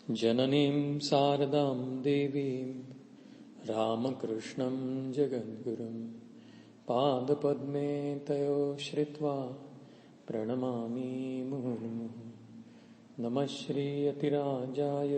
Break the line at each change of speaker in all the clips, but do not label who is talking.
जननीं शारदां देवीं रामकृष्णं जगद्गुरुं पादपद्मे तयो श्रित्वा प्रणमामि मुहुर्मुहुः। नमः श्री यतिराजाय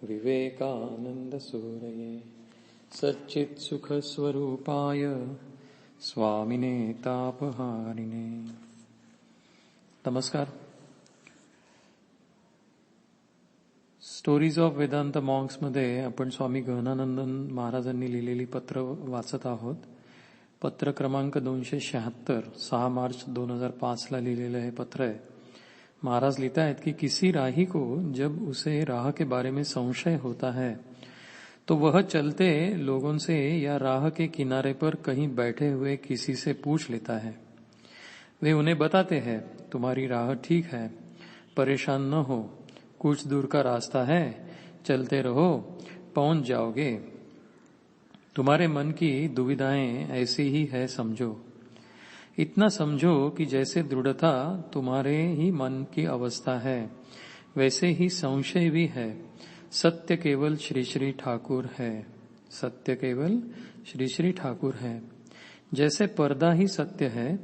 विवेकानन्दसूरये सच्चित्सुखस्वरूपाय स्वामिने तापहारिणे। नमस्कार। स्टोरीज ऑफ वेदांत मॉन्क्स मध्ये आपण स्वामी गहनानंदन महाराजांनी लिहिलेली पत्र वाचत आहोत। पत्र क्रमांक 276, 6 मार्च 2005 ला लिहिलेलं हे पत्र आहे। महाराज लिखता है कि किसी राही को जब उसे राह के बारे में संशय होता है तो वह चलते लोगों से या राह के किनारे पर कहीं बैठे हुए किसी से पूछ लेता है। वे उन्हें बताते हैं, तुम्हारी राह ठीक है, परेशान न हो, कुछ दूर का रास्ता है, चलते रहो, पहुंच जाओगे। तुम्हारे मन की दुविधाएं ऐसी ही है समझो। इतना समझो कि जैसे दृढ़ता तुम्हारे ही मन की अवस्था है, वैसे ही संशय भी है। सत्य केवल श्री श्री ठाकुर है। सत्य केवल श्री श्री ठाकुर है। जैसे पर्दा ही सत्य है,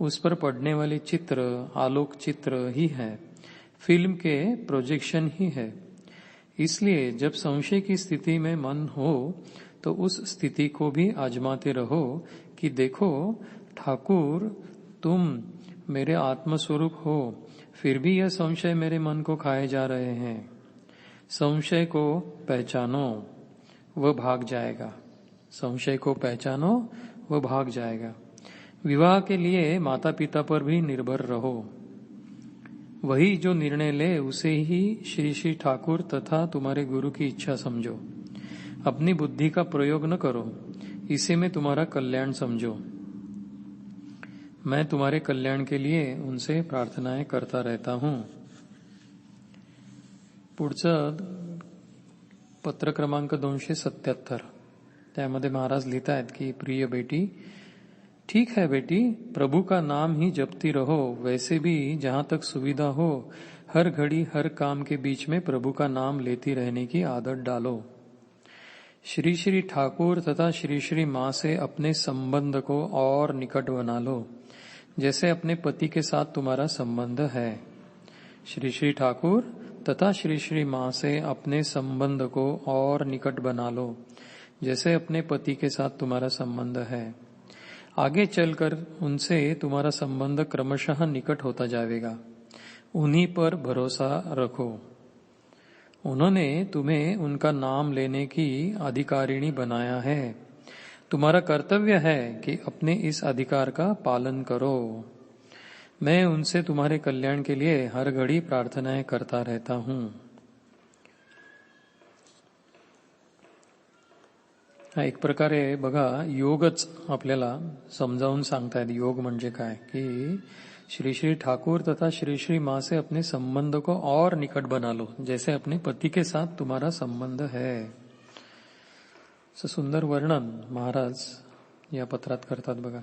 उस पर पड़ने वाले चित्र आलोक चित्र ही है, फिल्म के प्रोजेक्शन ही है। इसलिए जब संशय की स्थिति में मन हो तो उस स्थिति को भी आजमाते रहो कि देखो ठाकुर तुम मेरे आत्मस्वरूप हो, फिर भी यह संशय मेरे मन को खाए जा रहे हैं। संशय को पहचानो, वह भाग जाएगा। संशय को पहचानो, वह भाग जाएगा। विवाह के लिए माता पिता पर भी निर्भर रहो। वही जो निर्णय ले उसे ही श्री श्री ठाकुर तथा तुम्हारे गुरु की इच्छा समझो। अपनी बुद्धि का प्रयोग न करो, इसे में तुम्हारा कल्याण समझो। मैं तुम्हारे कल्याण के लिए उनसे प्रार्थनाएं करता रहता हूं। पुढचं पत्र क्रमांक 277, त्यामध्ये महाराज लिहित आहेत की प्रिय बेटी, ठीक है बेटी, प्रभु का नाम ही जपती रहो। वैसे भी जहां तक सुविधा हो हर घड़ी हर काम के बीच में प्रभु का नाम लेती रहने की आदत डालो। श्री श्री ठाकुर तथा श्री श्री माँ से अपने संबंध को और निकट बना लो, जैसे अपने पति के साथ तुम्हारा संबंध है। श्री श्री ठाकुर तथा श्री श्री माँ से अपने संबंध को और निकट बना लो, जैसे अपने पति के साथ तुम्हारा संबंध है। आगे चलकर उनसे तुम्हारा संबंध क्रमशः निकट होता जाएगा। उन्हीं पर भरोसा रखो। उन्होंने तुम्हें उनका नाम लेने की अधिकारिणी बनाया है। तुम्हारा कर्तव्य है कि अपने इस अधिकार का पालन करो। मैं उनसे तुम्हारे कल्याण के लिए हर घड़ी प्रार्थनाएं करता रहता हूं। हा एक प्रकारे बघा योगच आपल्याला समजावून सांगतायत। योग म्हणजे काय की श्री श्री ठाकुर तथा श्री श्री माँ से अपने संबंध को और निकट बना लो, जैसे अपने पति के साथ तुम्हारा संबंध है। सुंदर वर्णन महाराज या पत्रात करतात बघा।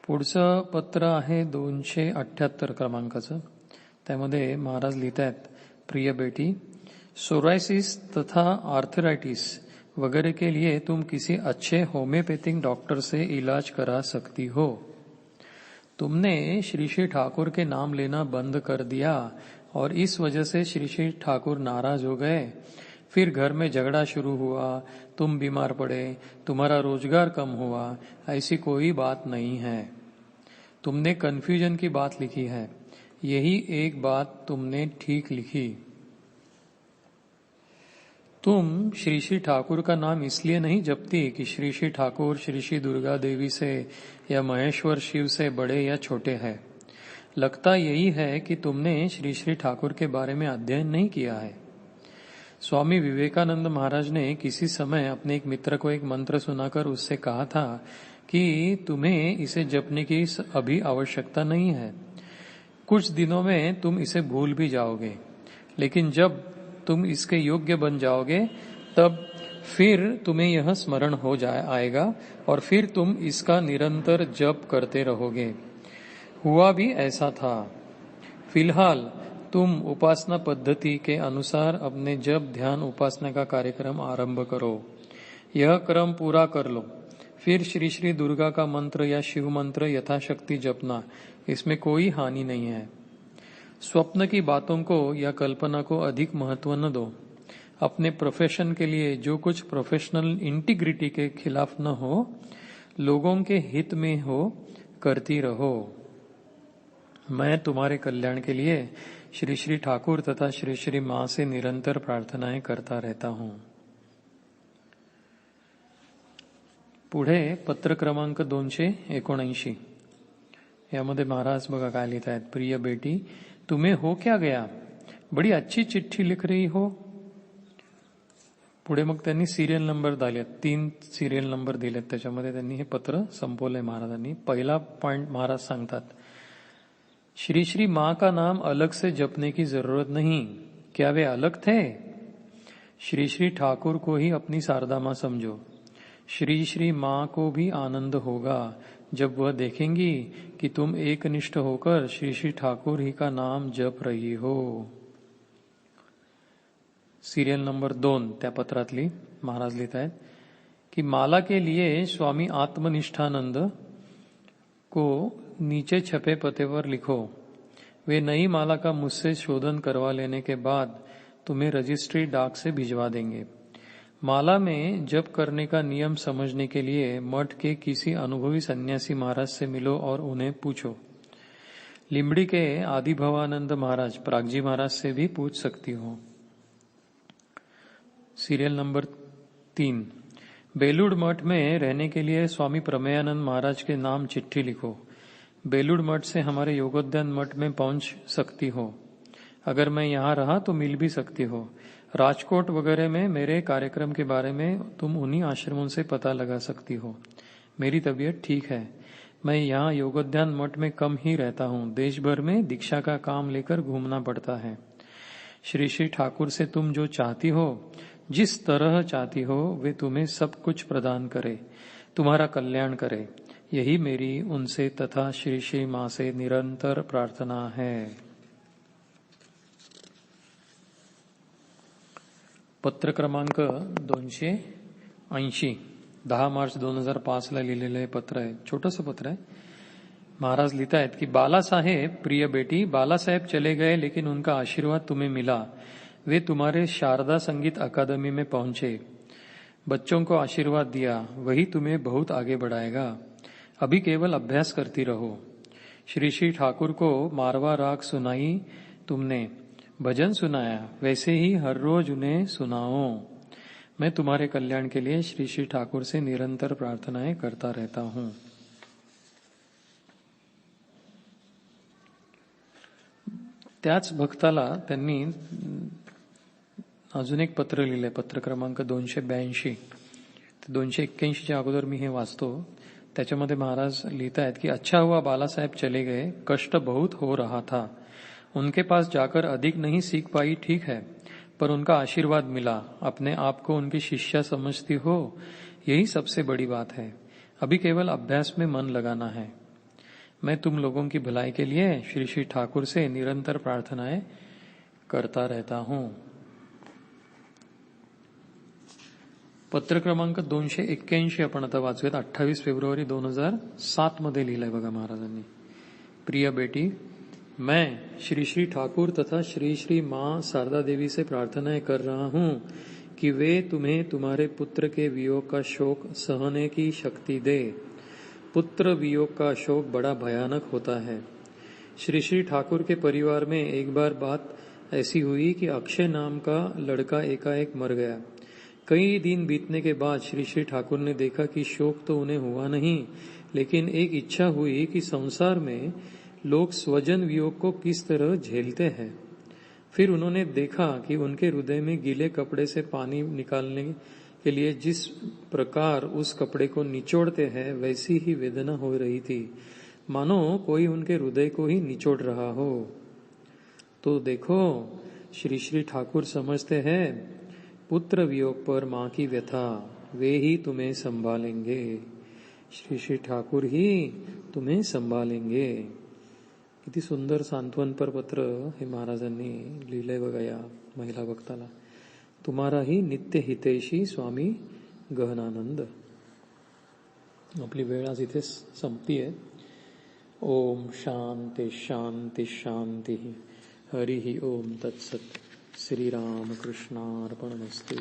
पुढचं पत्र आहे 278 क्रमांकाचं। त्यामध्ये महाराज लिहितात, प्रिय बेटी, सोरायसिस तथा आर्थराइटिस वगैरह के लिए तुम किसी अच्छे होम्योपैथिक डॉक्टर से इलाज करा सकती हो। तुमने श्री श्री ठाकुर के नाम लेना बंद कर दिया और इस वजह से श्री श्री ठाकुर नाराज हो गए। फिर घर में झगड़ा शुरू हुआ, तुम बीमार पड़े, तुम्हारा रोजगार कम हुआ। ऐसी कोई बात नहीं है। तुमने कंफ्यूजन की बात लिखी है। यही एक बात तुमने ठीक लिखी। तुम श्री श्री ठाकुर का नाम इसलिए नहीं जपती कि श्री श्री ठाकुर श्री श्री दुर्गा देवी से या महेश्वर शिव से बड़े या छोटे हैं। लगता यही है कि तुमने श्री श्री ठाकुर के बारे में अध्ययन नहीं किया है। स्वामी विवेकानंद महाराज ने किसी समय अपने एक मित्र को एक मंत्र सुनाकर उससे कहा था कि तुम्हें इसे जपने की अभी आवश्यकता नहीं है। कुछ दिनों में तुम इसे भूल भी जाओगे, लेकिन जब तुम इसके योग्य बन जाओगे तब फिर तुम्हें यह स्मरण हो आएगा और फिर तुम इसका निरंतर जप करते रहोगे। हुआ भी ऐसा था। फिलहाल तुम उपासना पद्धति के अनुसार अपने जप ध्यान उपासना का कार्यक्रम आरंभ करो। यह क्रम पूरा कर लो, फिर श्री श्री दुर्गा का मंत्र या शिव मंत्र यथाशक्ति जपना, इसमें कोई हानि नहीं है। स्वप्न की बातों को या कल्पना को अधिक महत्व न दो। अपने प्रोफेशन के लिए जो कुछ प्रोफेशनल इंटीग्रिटी के खिलाफ न हो, लोगों के हित में हो, करती रहो। मैं तुम्हारे कल्याण के लिए श्री श्री ठाकुर तथा श्री श्री मां से निरंतर प्रार्थनाएं करता रहता हूं। पुढे पत्र क्रमांक 279 यामध्ये महाराज बघा काय लिहितायत। प्रिय बेटी, तुम्हें हो क्या गया, बड़ी अच्छी चिट्ठी लिख रही हो। पुढे मग त्यांनी सिरियल नंबर दिलेत, 3 सिरियल नंबर दिलेत, त्याच्यामध्ये त्यांनी हे पत्र संपवलंय महाराजांनी। पहिला पॉइंट महाराज सांगतात, श्री श्री मां का नाम अलग से जपने की जरूरत नहीं। क्या वे अलग थे? श्री श्री ठाकुर को ही अपनी शारदा मां समझो। श्री श्री मां को भी आनंद होगा जब वह देखेंगी कि तुम एकनिष्ठ होकर श्री श्री ठाकुर ही का नाम जप रही हो। सीरियल नंबर 2 त्या पत्रातली महाराज लिहित आहेत कि माला के लिए स्वामी आत्मनिष्ठानंद को नीचे छपे पते पर लिखो। वे नई माला का मुझसे शोधन करवा लेने के बाद तुम्हें रजिस्ट्री डाक से भिजवा देंगे। माला में जप करने का नियम समझने के लिए मठ के किसी अनुभवी सन्यासी महाराज से मिलो और उन्हें पूछो। लिमड़ी के आदि भवानंद महाराज प्रागजी महाराज से भी पूछ सकती हो। सीरियल नंबर 3, बेलूड़ मठ में रहने के लिए स्वामी प्रमेयानंद महाराज के नाम चिट्ठी लिखो। बेलूड़ मठ से हमारे योगोद्यान मठ में पहुंच सकती हो। अगर मैं यहाँ रहा तो मिल भी सकती हो। राजकोट वगैरह में मेरे कार्यक्रम के बारे में तुम उन्हीं आश्रमों से पता लगा सकती हो। मेरी तबीयत ठीक है। मैं यहाँ योगोद्यान मठ में कम ही रहता हूँ। देश भर में दीक्षा का काम लेकर घूमना पड़ता है। श्री श्री ठाकुर से तुम जो चाहती हो, जिस तरह चाहती हो, वे तुम्हें सब कुछ प्रदान करे, तुम्हारा कल्याण करे। यही मेरी उनसे तथा श्री श्री मां से निरंतर प्रार्थना है। पत्र क्रमांक 280 10 मार्च 2005 ला लिहिलेलं हे पत्र आहे। छोटंसं पत्र आहे। महाराज लिखता है कि बाला साहेब, प्रिय बेटी, बाला साहेब चले गए लेकिन उनका आशीर्वाद तुम्हें मिला। वे तुम्हारे शारदा संगीत अकादमी में पहुंचे, बच्चों को आशीर्वाद दिया, वही तुम्हें बहुत आगे बढ़ाएगा। अभी केवल अभ्यास करती रहो। श्री श्री ठाकुर को मारवा राग सुनाई तुमने, भजन सुनाया, वैसे ही हर रोज उन्हें सुनाओ। मैं तुम्हारे कल्याण के लिए श्री श्री ठाकुर से निरंतर प्रार्थनाएं करता रहता हूं। त्याच भक्ताला त्यांनी अजून एक पत्र लिहिलंय, पत्र क्रमांक 282। 281च्या अगोदर मी हे वाचतो। त्याच्यामध्ये महाराज लिखता है कि अच्छा हुआ बाला साहेब चले गए, कष्ट बहुत हो रहा था। उनके पास जाकर अधिक नहीं सीख पाई, ठीक है, पर उनका आशीर्वाद मिला। अपने आप को उनकी शिष्या समझती हो, यही सबसे बड़ी बात है। अभी केवल अभ्यास में मन लगाना है। मैं तुम लोगों की भलाई के लिए श्री श्री ठाकुर से निरंतर प्रार्थनाएं करता रहता हूं। पत्र क्रमांक 281 आपण आता वाचूयात। 28 फेब्रुवारी 2007 मध्ये लिहिलंय बघा महाराजांनी। प्रिय बेटी, मैं श्री श्री ठाकुर तथा श्री श्री मां शारदा देवी से प्रार्थनाएं कर रहा हूं कि वे तुम्हें तुम्हारे पुत्र के वियोग का शोक सहने की शक्ति दे। पुत्र वियोग का शोक बड़ा भयानक होता है। श्री श्री ठाकुर के परिवार में एक बार बात ऐसी हुई कि अक्षय नाम का लड़का एकाएक मर गया। कई दिन बीतने के बाद श्री श्री ठाकुर ने देखा कि शोक तो उन्हें हुआ नहीं, लेकिन एक इच्छा हुई कि संसार में लोग स्वजन वियोग को किस तरह झेलते हैं। फिर उन्होंने देखा कि उनके हृदय में गीले कपड़े से पानी निकालने के लिए जिस प्रकार उस कपड़े को निचोड़ते हैं, वैसी ही वेदना हो रही थी, मानो कोई उनके हृदय को ही निचोड़ रहा हो। तो देखो, श्री श्री ठाकुर समझते हैं पुत्र वियोग पर मां की व्यथा, वे ही तुम्हें संभालेंगे। श्री श्री ठाकुर ही तुम्हें संभालेंगे। किती सुंदर सांत्वनपर पत्र हे महाराजांनी लिहिलंय बघा या महिला भक्ताला. तुम्हाराही नित्य हितैषी स्वामी गहनानंद. आपली वेळ आज इथे संपती आहे. ओम शांती शांती शांती. हरिः ओम तत्सत. श्रीरामकृष्णार्पणमस्तु.